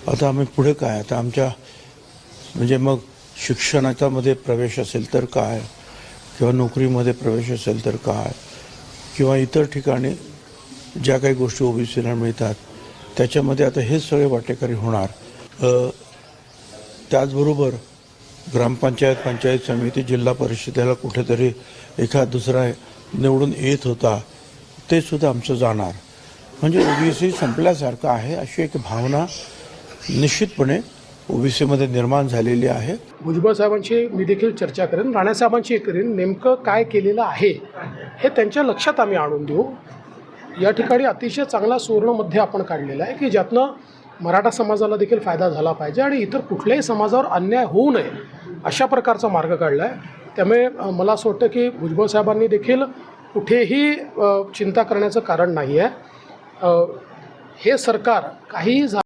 आता आम्ही पुढे काय, आता आमच्या म्हणजे मग शिक्षणामध्ये प्रवेश असेल तर काय, किंवा नोकरीमध्ये प्रवेश असेल तर काय, किंवा इतर ठिकाणी ज्या काही गोष्टी ओबीसीला मिळतात त्याच्यामध्ये आता हे सगळे वाटेकरी होणार. त्याचबरोबर ग्रामपंचायत, पंचायत समिती, जिल्हा परिषदेला कुठेतरी एखाद दुसरा निवडून येत होता ते सुद्धा आमचं जाणार. म्हणजे ओबीसी संपल्यासारखं आहे अशी एक भावना निश्चितपणे ओबीसीमध्ये निर्माण झालेली आहे. भुजबळ साहेबांची मी देखील चर्चा करेन, राणे साहेबांची करेन. नेमकं काय केलेलं आहे हे त्यांच्या लक्षात आम्ही आणून देऊ. या ठिकाणी अतिशय चांगला सुवर्णमध्य आपण काढलेला आहे की ज्यातनं मराठा समाजाला देखील फायदा झाला पाहिजे आणि इतर कुठल्याही समाजावर अन्याय होऊ नये अशा प्रकारचा मार्ग काढला आहे. त्यामुळे मला असं वाटतं की भुजबळ साहेबांनी देखील कुठेही चिंता करण्याचं कारण नाही आहे. हे सरकार काहीही